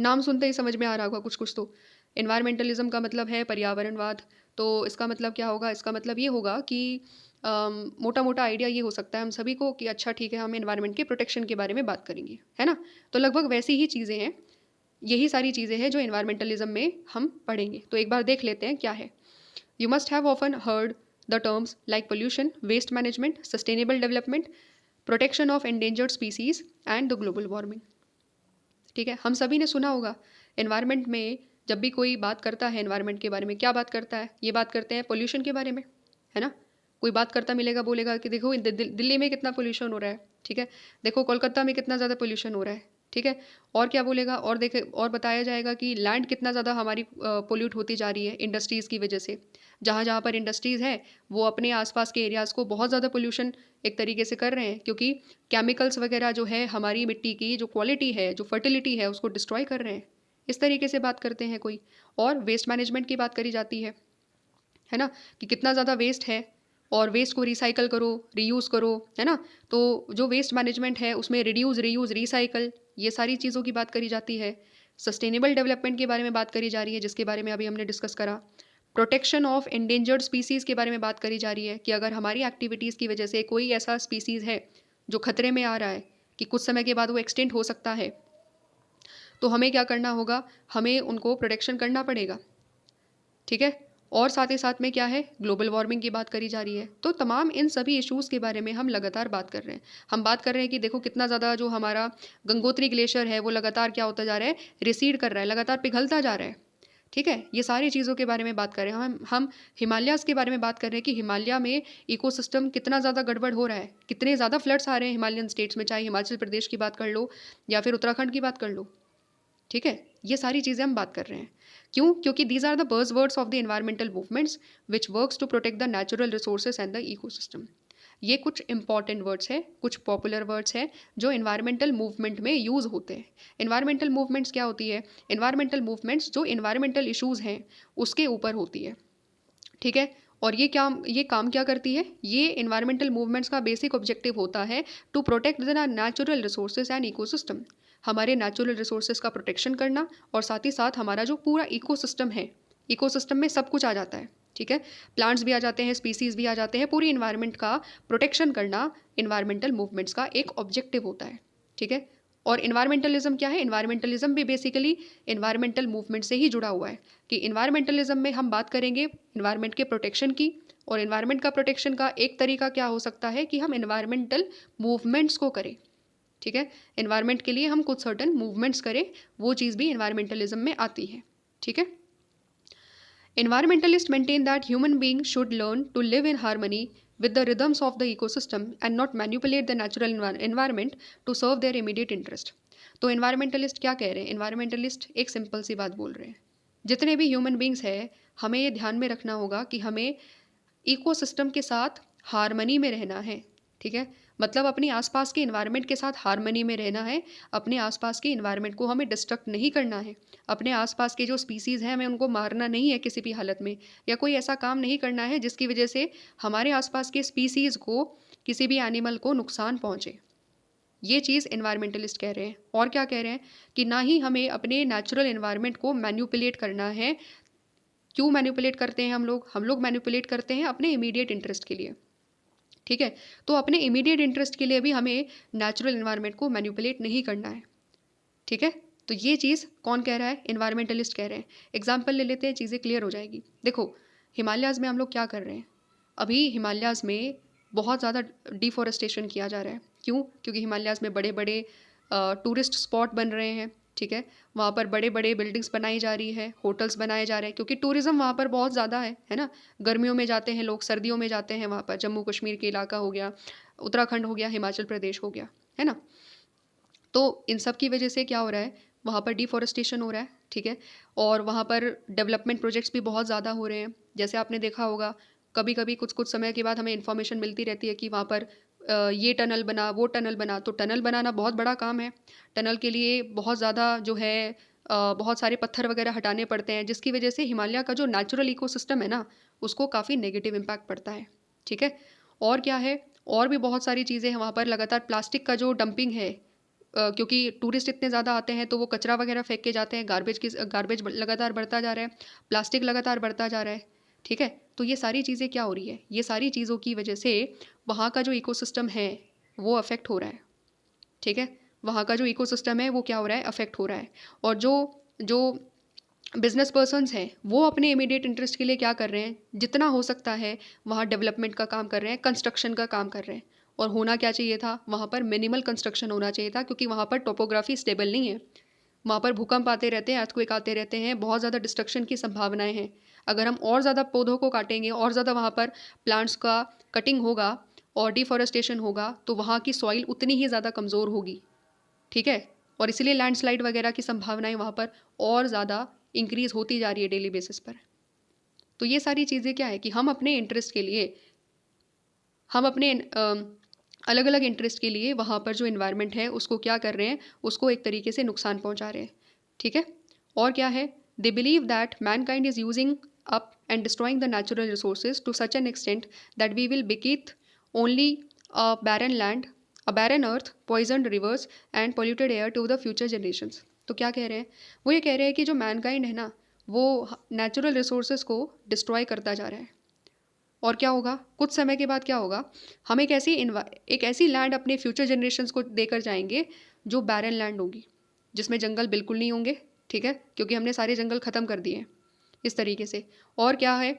नाम सुनते ही समझ में आ रहा होगा कुछ कुछ तो। एनवायरमेंटलिज्म का मतलब है पर्यावरणवाद। तो इसका मतलब क्या होगा? इसका मतलब ये होगा कि मोटा मोटा आइडिया ये हो सकता है हम सभी को कि अच्छा ठीक है, हम एनवायरनमेंट के प्रोटेक्शन के बारे में बात करेंगे, है ना? तो लगभग वैसी ही चीज़ें हैं, यही सारी चीज़ें हैं जो एनवायरमेंटलिज्म में हम पढ़ेंगे। तो एक बार देख लेते हैं क्या है। You must have often heard the terms like pollution, waste management, sustainable development, protection of endangered species and the global warming. ठीक है, हम सभी ने सुना होगा एनवायरनमेंट में जब भी कोई बात करता है एनवायरनमेंट के बारे में, क्या बात करता है? ये बात करते हैं पोल्यूशन के बारे में, है ना? कोई बात करता मिलेगा, बोलेगा कि देखो दिल्ली में कितना पोल्यूशन हो रहा है, ठीक है? देखो कोलकाता में कितना ज़्यादा पोल्यूशन हो रहा है, ठीक है? और क्या बोलेगा? और देखे और बताया जाएगा कि लैंड कितना ज़्यादा हमारी पोल्यूट होती जा रही है इंडस्ट्रीज़ की वजह से। जहाँ जहाँ पर इंडस्ट्रीज़ है वो अपने आसपास के एरियाज़ को बहुत ज़्यादा पोल्यूशन एक तरीके से कर रहे हैं, क्योंकि केमिकल्स वगैरह जो है हमारी मिट्टी की जो क्वालिटी है, जो फर्टिलिटी है, उसको डिस्ट्रॉय कर रहे हैं। इस तरीके से बात करते हैं कोई। और वेस्ट मैनेजमेंट की बात करी जाती है ना? कि कितना ज़्यादा वेस्ट है और वेस्ट को रिसाइकल करो, रीयूज़ करो, है ना? तो जो वेस्ट मैनेजमेंट है उसमें रिड्यूस, रीयूज़, रिसाइकल, ये सारी चीज़ों की बात करी जाती है। सस्टेनेबल डेवलपमेंट के बारे में बात करी जा रही है, जिसके बारे में अभी हमने डिस्कस करा। प्रोटेक्शन ऑफ एंडेंजर्ड स्पीसीज़ के बारे में बात करी जा रही है कि अगर हमारी एक्टिविटीज़ की वजह से कोई ऐसा स्पीसीज़ है जो खतरे में आ रहा है कि कुछ समय के बाद वो एक्सटिंक्ट हो सकता है, तो हमें क्या करना होगा? हमें उनको प्रोटेक्शन करना पड़ेगा, ठीक है? और साथ ही साथ में क्या है? ग्लोबल वार्मिंग की बात करी जा रही है। तो तमाम इन सभी इश्यूज़ के बारे में हम लगातार बात कर रहे हैं। हम बात कर रहे हैं कि देखो कितना ज़्यादा जो हमारा गंगोत्री ग्लेशियर है वो लगातार क्या होता जा रहा है? रिसीड कर रहा है, लगातार पिघलता जा रहा है। ठीक है? ये सारी चीज़ों के बारे में बात कर रहे हैं। हम हिमालयाज़ के बारे में बात कर रहे हैं कि हिमालय में इकोसिस्टम कितना ज़्यादा गड़बड़ हो रहा है, कितने ज़्यादा फ्लड्स आ रहे हैं हिमालयन स्टेट्स में, चाहे हिमाचल प्रदेश की बात कर लो या फिर उत्तराखंड की बात कर लो। ठीक है, ये सारी चीज़ें हम बात कर रहे हैं। क्यों? क्योंकि these are the buzz words of the environmental movements which works to protect the natural resources and the ecosystem. ये कुछ इंपॉर्टेंट वर्ड्स हैं, कुछ पॉपुलर वर्ड्स हैं जो एनवायरमेंटल मूवमेंट में यूज़ होते हैं। एनवायरमेंटल मूवमेंट्स क्या होती है? एनवायरमेंटल मूवमेंट्स जो एनवायरमेंटल इशूज़ हैं उसके ऊपर होती है, ठीक है? और ये काम क्या करती है? ये एनवायरमेंटल मूवमेंट्स का बेसिक ऑब्जेक्टिव होता है to protect the natural resources and ecosystem. हमारे नेचुरल रिसोर्सेज का प्रोटेक्शन करना और साथ ही साथ हमारा जो पूरा इकोसिस्टम है, इकोसिस्टम में सब कुछ आ जाता है, ठीक है? प्लांट्स भी आ जाते हैं, स्पीसीज भी आ जाते हैं, पूरी इन्वायरमेंट का प्रोटेक्शन करना इन्वायरमेंटल मूवमेंट्स का एक ऑब्जेक्टिव होता है, ठीक है? और इन्वायरमेंटलिज्म क्या है? इन्वायरमेंटलिज्म भी बेसिकली इन्वायरमेंटल मूवमेंट से ही जुड़ा हुआ है कि इन्वायरमेंटलिज्म में हम बात करेंगे इन्वायरमेंट के प्रोटेक्शन की। और इन्वायरमेंट का प्रोटेक्शन का एक तरीका क्या हो सकता है कि हम इन्वायरमेंटल मूवमेंट्स को करें, ठीक है? इन्वायरमेंट के लिए हम कुछ सर्टन मूवमेंट्स करें, वो चीज़ भी इन्वायरमेंटलिज्म में आती है, ठीक है? Environmentalists maintain that human beings should learn to live in harmony with the rhythms of the ecosystem and not manipulate the natural environment to serve their immediate interest. तो environmentalist क्या कह रहे हैं? environmentalist एक सिंपल सी बात बोल रहे हैं, जितने भी ह्यूमन बींग्स हैं हमें ये ध्यान में रखना होगा कि हमें इकोसिस्टम के साथ हारमनी में रहना है, ठीक है? मतलब अपने आसपास के इन्वायरमेंट के साथ हारमनी में रहना है, अपने आसपास के इन्वायरमेंट को हमें डिस्ट्रक्ट नहीं करना है, अपने आसपास के जो स्पीसीज़ हैं हमें उनको मारना नहीं है किसी भी हालत में, या कोई ऐसा काम नहीं करना है जिसकी वजह से हमारे आसपास के स्पीसीज़ को, किसी भी एनिमल को नुकसान पहुँचे। ये चीज़ एनवायरमेंटलिस्ट कह रहे हैं। और क्या कह रहे हैं? कि ना ही हमें अपने नेचुरल एनवायरनमेंट को मैनिपुलेट करना है। क्यों मैनिपुलेट करते हैं हम लोग? हम लोग मैनिपुलेट करते हैं अपने इमीडिएट इंटरेस्ट के लिए, ठीक है? तो अपने इमीडिएट इंटरेस्ट के लिए भी हमें नेचुरल एनवायरनमेंट को मैनिपुलेट नहीं करना है, ठीक है? तो ये चीज़ कौन कह रहा है? एनवायरमेंटलिस्ट कह रहे हैं। एग्जाम्पल ले लेते हैं, चीज़ें क्लियर हो जाएगी। देखो हिमालयाज़ में हम लोग क्या कर रहे हैं? अभी हिमालयाज़ में बहुत ज़्यादा डिफॉरेस्टेशन किया जा रहा है। क्यों? क्योंकि हिमालयाज़ में बड़े बड़े टूरिस्ट स्पॉट बन रहे हैं, ठीक है? वहाँ पर बड़े बड़े बिल्डिंग्स बनाई जा रही है, होटल्स बनाए जा रहे हैं, क्योंकि टूरिज़्म वहाँ पर बहुत ज़्यादा है ना? गर्मियों में जाते हैं लोग, सर्दियों में जाते हैं वहाँ पर। जम्मू कश्मीर के इलाका हो गया, उत्तराखंड हो गया, हिमाचल प्रदेश हो गया, है ना? तो इन सब की वजह से क्या हो रहा है? वहाँ पर डिफॉरेस्टेशन हो रहा है, ठीक है? और वहाँ पर डेवलपमेंट प्रोजेक्ट्स भी बहुत ज़्यादा हो रहे हैं। जैसे आपने देखा होगा, कभी कभी कुछ कुछ समय के बाद हमें इन्फॉर्मेशन मिलती रहती है कि वहाँ पर ये टनल बना, वो टनल बना। तो टनल बनाना बहुत बड़ा काम है। टनल के लिए बहुत ज़्यादा जो है बहुत सारे पत्थर वगैरह हटाने पड़ते हैं, जिसकी वजह से हिमालय का जो नेचुरल इकोसिस्टम है ना, उसको काफ़ी नेगेटिव इम्पैक्ट पड़ता है, ठीक है? और क्या है? और भी बहुत सारी चीज़ें हैं वहाँ पर। लगातार प्लास्टिक का जो डंपिंग है क्योंकि टूरिस्ट इतने ज़्यादा आते हैं तो वो कचरा वगैरह फेंक के जाते हैं, गार्बेज लगातार बढ़ता जा रहा है, प्लास्टिक लगातार बढ़ता जा रहा है, ठीक है। तो ये सारी चीज़ें क्या हो रही है, ये सारी चीज़ों की वजह से वहाँ का जो इकोसिस्टम है वो अफेक्ट हो रहा है, ठीक है। वहाँ का जो इकोसिस्टम है वो क्या हो रहा है, अफेक्ट हो रहा है। और जो जो बिजनेस पर्सन्स हैं वो अपने इमीडिएट इंटरेस्ट के लिए क्या कर रहे हैं, जितना हो सकता है वहाँ डेवलपमेंट का काम कर रहे हैं, कंस्ट्रक्शन का काम कर रहे हैं। और होना क्या चाहिए था, वहाँ पर मिनिमल कंस्ट्रक्शन होना चाहिए था, क्योंकि वहाँ पर टोपोग्राफी स्टेबल नहीं है। वहाँ पर भूकंप आते रहते हैं, अर्थक्वेक आते रहते हैं, बहुत ज़्यादा डिस्ट्रक्शन की संभावनाएं हैं। अगर हम और ज़्यादा पौधों को काटेंगे, और ज़्यादा वहाँ पर प्लांट्स का कटिंग होगा और डिफॉरेस्टेशन होगा, तो वहाँ की सॉइल उतनी ही ज़्यादा कमज़ोर होगी, ठीक है। और इसीलिए लैंडस्लाइड वगैरह की संभावनाएं वहाँ पर और ज़्यादा इंक्रीज़ होती जा रही है डेली बेसिस पर। तो ये सारी चीज़ें क्या है कि हम अपने इंटरेस्ट के लिए, हम अपने अलग अलग इंटरेस्ट के लिए वहाँ पर जो इन्वायरमेंट है उसको क्या कर रहे हैं, उसको एक तरीके से नुकसान पहुँचा रहे हैं, ठीक है। और क्या है, they believe that mankind is using up and destroying the natural resources to such an extent that we will bequeath only a barren land, a barren earth, poisoned rivers and polluted air to the future generations। तो क्या कह रहे हैं, वो ये कह रहे हैं कि जो मैनकाइंड है ना, वो नेचुरल रिसोर्सेज को डिस्ट्रॉय करता जा रहा है। और क्या होगा, कुछ समय के बाद क्या होगा, हम एक ऐसी लैंड अपने फ्यूचर जनरेशन्स को देकर जाएंगे जो बैरन लैंड होगी, जिसमें जंगल बिल्कुल नहीं होंगे, ठीक है, क्योंकि हमने सारे जंगल ख़त्म कर दिए हैं इस तरीके से। और क्या है,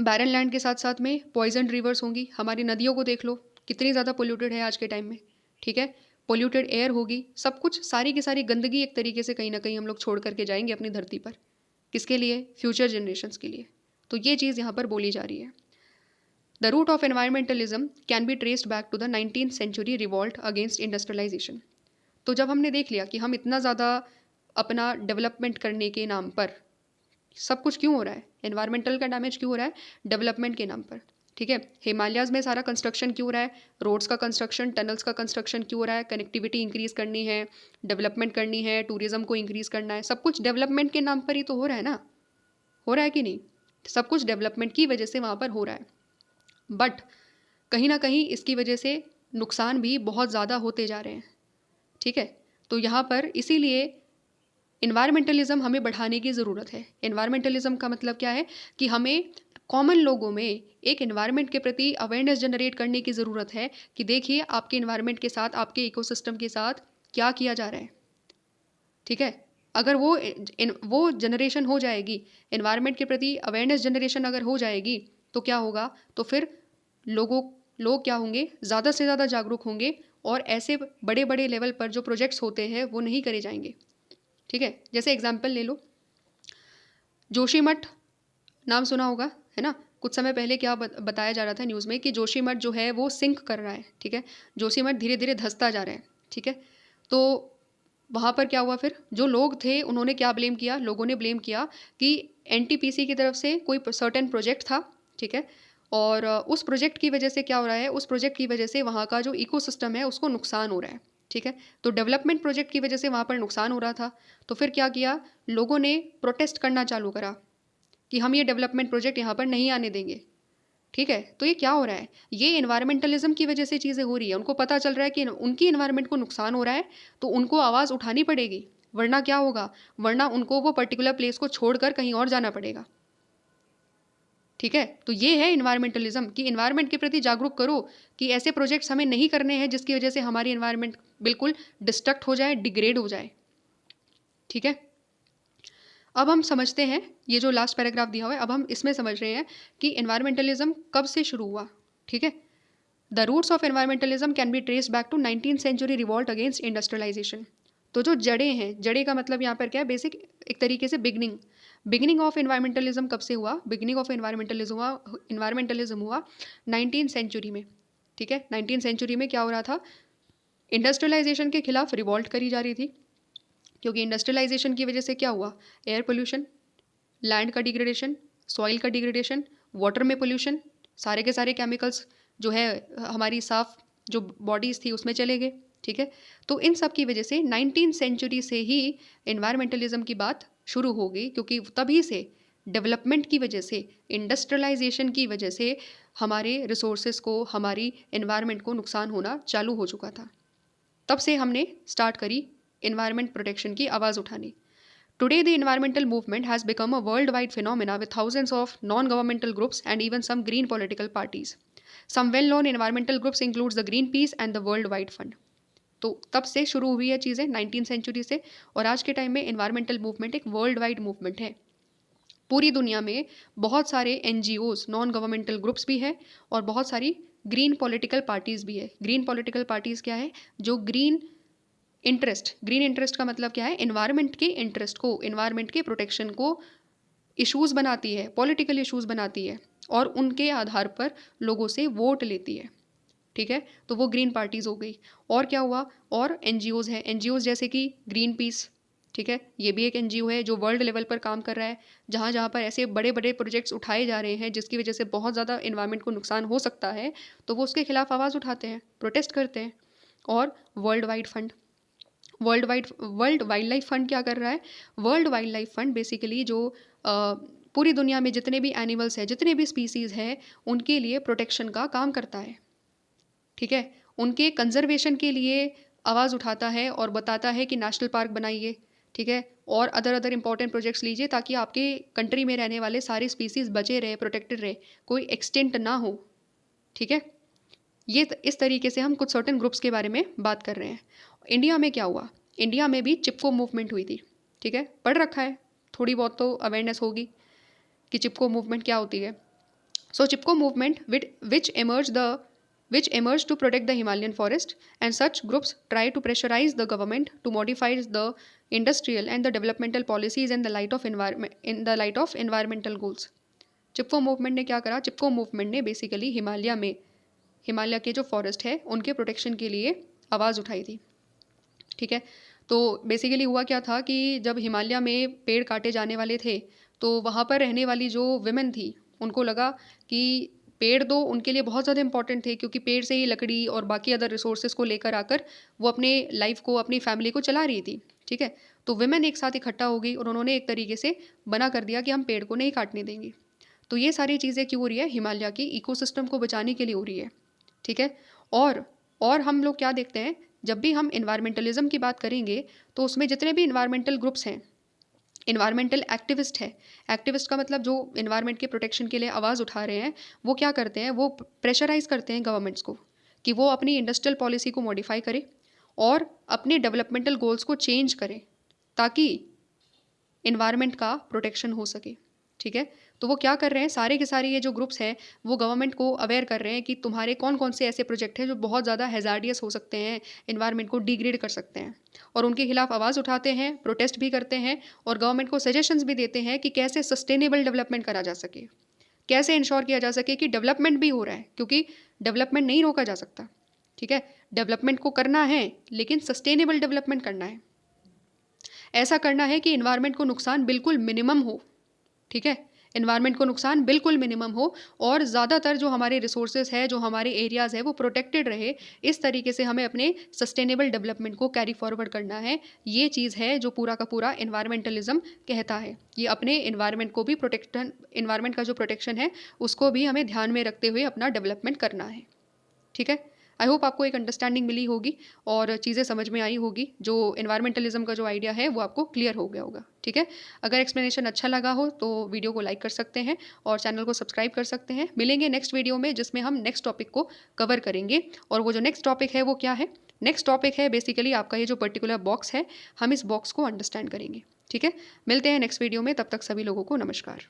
बैरन लैंड के साथ साथ में पॉइजन रिवर्स होंगी। हमारी नदियों को देख लो कितनी ज़्यादा पोल्यूटेड है आज के टाइम में, ठीक है। पोल्यूटेड एयर होगी, सब कुछ, सारी की सारी गंदगी एक तरीके से कहीं ना कहीं हम लोग छोड़ करके जाएंगे अपनी धरती पर। किसके लिए, फ्यूचर जनरेशन्स के लिए। तो ये चीज़ यहाँ पर बोली जा रही है। The root of environmentalism can be traced back to the 19th century revolt against industrialisation. तो जब हमने देख लिया कि हम इतना ज़्यादा अपना डेवलपमेंट करने के नाम पर, सब कुछ क्यों हो रहा है, एनवायरमेंटल का डैमेज क्यों हो रहा है, डेवलपमेंट के नाम पर, ठीक है। हिमालयाज़ में सारा कंस्ट्रक्शन क्यों हो रहा है, रोड्स का कंस्ट्रक्शन, टनल्स का कंस्ट्रक्शन क्यों हो रहा है, कनेक्टिविटी इंक्रीज़ करनी है, डेवलपमेंट करनी है, टूरिज्म को इंक्रीज़ करना है, सब कुछ डेवलपमेंट के नाम पर ही तो हो रहा है ना, हो रहा है कि नहीं। सब कुछ डेवलपमेंट की वजह से वहाँ पर हो रहा है, बट कहीं ना कहीं इसकी वजह से नुकसान भी बहुत ज़्यादा होते जा रहे हैं, ठीक है। तो यहाँ पर इसीलिए इन्वायरमेंटलिज्म हमें बढ़ाने की ज़रूरत है। इन्वायरमेंटलिज्म का मतलब क्या है कि हमें कॉमन लोगों में एक इन्वायरमेंट के प्रति अवेयरनेस जनरेट करने की ज़रूरत है कि देखिए आपके इन्वायरमेंट के साथ, आपके इकोसिस्टम के साथ क्या किया जा रहा है, ठीक है। अगर वो जनरेशन हो जाएगी, इन्वायरमेंट के प्रति अवेयरनेस जनरेशन अगर हो जाएगी, तो क्या होगा, तो फिर लोग क्या होंगे, ज़्यादा से ज़्यादा जागरूक होंगे, और ऐसे बड़े बड़े लेवल पर जो प्रोजेक्ट्स होते हैं वो नहीं करे जाएंगे, ठीक है। जैसे एग्जाम्पल ले लो, जोशीमठ नाम सुना होगा, है ना। कुछ समय पहले क्या बताया जा रहा था न्यूज़ में कि जोशीमठ जो है वो सिंक कर रहा है, ठीक है। जोशीमठ धीरे धीरे धंसता जा रहा है, ठीक है। तो वहाँ पर क्या हुआ, फिर जो लोग थे उन्होंने क्या ब्लेम किया, लोगों ने ब्लेम किया कि एनटीपीसी की तरफ से कोई सर्टेन प्रोजेक्ट था, ठीक है। और उस प्रोजेक्ट की वजह से क्या हो रहा है, उस प्रोजेक्ट की वजह से वहाँ का जो इकोसिस्टम है उसको नुकसान हो रहा है, ठीक है। तो डेवलपमेंट प्रोजेक्ट की वजह से वहाँ पर नुकसान हो रहा था, तो फिर क्या किया, लोगों ने प्रोटेस्ट करना चालू करा कि हम ये डेवलपमेंट प्रोजेक्ट यहाँ पर नहीं आने देंगे, ठीक है। तो ये क्या हो रहा है, ये इन्वायरमेंटलिज्म की वजह से चीज़ें हो रही है। उनको पता चल रहा है कि उनकी इन्वायरमेंट को नुकसान हो रहा है, तो उनको आवाज़ उठानी पड़ेगी, वरना क्या होगा, वरना उनको वो पर्टिकुलर प्लेस को छोड़कर कहीं और जाना पड़ेगा, ठीक है। तो ये है इन्वायरमेंटलिज्म कि इन्वायरमेंट के प्रति जागरूक करो कि ऐसे प्रोजेक्ट्स हमें नहीं करने हैं जिसकी वजह से हमारी इन्वायरमेंट बिल्कुल डिस्ट्रक्ट हो जाए, डिग्रेड हो जाए, ठीक है। अब हम समझते हैं, ये जो लास्ट पैराग्राफ दिया हुआ है, अब हम इसमें समझ रहे हैं कि इन्वायरमेंटलिज्म कब से शुरू हुआ, ठीक है। The roots of environmentalism can be traced back to 19th century revolt against industrialisation. तो जो जड़ें हैं, जड़े का मतलब यहाँ पर क्या है, बेसिक एक तरीके से बिगनिंग ऑफ एनवायरमेंटलिज्म कब से हुआ, बिगनिंग ऑफ एनवायरमेंटलिज्म हुआ 19th सेंचुरी में, ठीक है। 19th सेंचुरी में क्या हो रहा था, इंडस्ट्रियलाइजेशन के खिलाफ रिवॉल्ट करी जा रही थी, क्योंकि इंडस्ट्रियलाइजेशन की वजह से क्या हुआ, एयर पोल्यूशन, लैंड का डिग्रेडेशन, सॉइल का डिग्रेडेशन, वाटर में पोल्यूशन, सारे के सारे केमिकल्स जो है हमारी साफ जो बॉडीज़ थी उसमें चले गए, ठीक है। तो इन सब की वजह से 19th सेंचुरी से ही इन्वायरमेंटलिज्म की बात शुरू हो गई, क्योंकि तभी से डेवलपमेंट की वजह से, इंडस्ट्रियलाइजेशन की वजह से हमारे रिसोर्सेज को, हमारी इन्वायरमेंट को नुकसान होना चालू हो चुका था, तब से हमने स्टार्ट करी इन्वायरमेंट प्रोटेक्शन की आवाज़ उठानी। Today, the environmental movement has become a worldwide phenomena with thousands of non-governmental groups and even some green political parties. Some well-known environmental groups includes the Greenpeace and the World Wide Fund. तो तब से शुरू हुई है चीज़ें 19th century से, और आज के टाइम में इन्वायरमेंटल मूवमेंट एक वर्ल्ड वाइड मूवमेंट है। पूरी दुनिया में बहुत सारे NGOs, नॉन गवर्नमेंटल ग्रुप्स भी है, और बहुत सारी ग्रीन पॉलिटिकल पार्टीज़ भी है। ग्रीन पॉलिटिकल पार्टीज़ क्या है? जो ग्रीन इंटरेस्ट का मतलब क्या है? इन्वायरमेंट के इंटरेस्ट को, इन्वायरमेंट के प्रोटेक्शन को इश्यूज़ बनाती है, पॉलिटिकल इश्यूज़ बनाती है, और उनके आधार पर लोगों से वोट लेती है। ठीक है, तो वो ग्रीन पार्टीज़ हो गई। और क्या हुआ? और NGOs हैं, NGOs जैसे कि ग्रीन पीस। ठीक है, ये भी एक NGO है जो वर्ल्ड लेवल पर काम कर रहा है। जहाँ जहाँ पर ऐसे बड़े बड़े प्रोजेक्ट्स उठाए जा रहे हैं जिसकी वजह से बहुत ज़्यादा इन्वायरमेंट को नुकसान हो सकता है, तो वो उसके खिलाफ आवाज़ उठाते हैं, प्रोटेस्ट करते हैं। और वर्ल्ड वाइल्ड लाइफ फंड क्या कर रहा है? World wild life fund basically जो पूरी दुनिया में जितने भी एनिमल्स हैं, जितने भी स्पीसीज़ हैं, उनके लिए प्रोटेक्शन का काम करता है। ठीक है, उनके कंजर्वेशन के लिए आवाज़ उठाता है और बताता है कि नेशनल पार्क बनाइए। ठीक है, और अदर इंपॉर्टेंट प्रोजेक्ट्स लीजिए ताकि आपके कंट्री में रहने वाले सारे स्पीसीज़ बचे रहे, प्रोटेक्टेड रहे, कोई एक्सटिंक्ट ना हो। ठीक है, ये इस तरीके से हम कुछ सर्टेन ग्रुप्स के बारे में बात कर रहे हैं। इंडिया में क्या हुआ? इंडिया में भी चिपको मूवमेंट हुई थी। ठीक है, पढ़ रखा है, थोड़ी बहुत तो अवेयरनेस होगी कि चिपको मूवमेंट क्या होती है। सो चिपको movement which emerged to protect the Himalayan forest, and such groups try to pressurize the government to modify the industrial and the developmental policies in the light of environmental goals. Chipko movement ने क्या करा? चिपको movement ने basically Himalaya के जो forest है उनके protection के लिए आवाज़ उठाई थी। ठीक है, तो बेसिकली हुआ क्या था कि जब हिमालय में पेड़ काटे जाने वाले थे, तो वहाँ पर रहने वाली जो विमेन थी, उनको लगा कि पेड़ तो उनके लिए बहुत ज़्यादा इंपॉर्टेंट थे, क्योंकि पेड़ से ही लकड़ी और बाकी अदर रिसोर्सेज को लेकर आकर वो अपने लाइफ को, अपनी फैमिली को चला रही थी। ठीक है, तो विमेन एक साथ इकट्ठा हो गई और उन्होंने एक तरीके से बना कर दिया कि हम पेड़ को नहीं काटने देंगे। तो ये सारी चीज़ें क्यों हो रही है? हिमालय की इकोसिस्टम को बचाने के लिए हो रही है। ठीक है, और हम लोग क्या देखते हैं, जब भी हम इन्वायरमेंटलिज्म की बात करेंगे तो उसमें जितने भी इन्वायरमेंटल ग्रुप्स हैं, इन्वायरमेंटल एक्टिविस्ट है, एक्टिविस्ट का मतलब जो इन्वायरमेंट के प्रोटेक्शन के लिए आवाज़ उठा रहे हैं, वो क्या करते हैं? वो प्रेशराइज करते हैं गवर्नमेंट्स को कि वो अपनी इंडस्ट्रियल पॉलिसी को मॉडिफाई करे और अपने डेवलपमेंटल गोल्स को चेंज करें ताकि इन्वायरमेंट का प्रोटेक्शन हो सके। ठीक है, तो वो क्या कर रहे हैं? सारे के सारे ये जो ग्रुप्स हैं वो गवर्नमेंट को अवेयर कर रहे हैं कि तुम्हारे कौन कौन से ऐसे प्रोजेक्ट हैं जो बहुत ज़्यादा हैज़ार्डियस हो सकते हैं, इन्वायरमेंट को डिग्रेड कर सकते हैं, और उनके खिलाफ आवाज़ उठाते हैं, प्रोटेस्ट भी करते हैं, और गवर्नमेंट को सजेशंस भी देते हैं कि कैसे सस्टेनेबल डेवलपमेंट करा जा सके, कैसे इंश्योर किया जा सके कि डेवलपमेंट भी हो रहा है, क्योंकि डेवलपमेंट नहीं रोका जा सकता। ठीक है, डेवलपमेंट को करना है लेकिन सस्टेनेबल डेवलपमेंट करना है, ऐसा करना है कि इन्वायरमेंट को नुकसान बिल्कुल मिनिमम हो। ठीक है, इन्वायरमेंट को नुकसान बिल्कुल मिनिमम हो, और ज़्यादातर जो हमारे रिसोर्सेज है, जो हमारे एरियाज़ है, वो प्रोटेक्टेड रहे। इस तरीके से हमें अपने सस्टेनेबल डेवलपमेंट को कैरी फॉरवर्ड करना है। ये चीज़ है जो पूरा का पूरा इन्वायरमेंटलिज्म कहता है। ये अपने इन्वायरमेंट को भी इन्वायरमेंट का जो प्रोटेक्शन है उसको भी हमें ध्यान में रखते हुए अपना डेवलपमेंट करना है। ठीक है, आई होप आपको एक अंडरस्टैंडिंग मिली होगी और चीज़ें समझ में आई होगी। जो इन्वायरमेंटलिज्म का जो आइडिया है वो आपको क्लियर हो गया होगा। ठीक है, अगर एक्सप्लेनेशन अच्छा लगा हो तो वीडियो को लाइक कर सकते हैं और चैनल को सब्सक्राइब कर सकते हैं। मिलेंगे नेक्स्ट वीडियो में जिसमें हम नेक्स्ट टॉपिक को कवर करेंगे, और वो जो नेक्स्ट टॉपिक है वो क्या है? नेक्स्ट टॉपिक है बेसिकली आपका ये जो पर्टिकुलर बॉक्स है, हम इस बॉक्स को अंडरस्टैंड करेंगे। ठीक है, मिलते हैं नेक्स्ट वीडियो में, तब तक सभी लोगों को नमस्कार।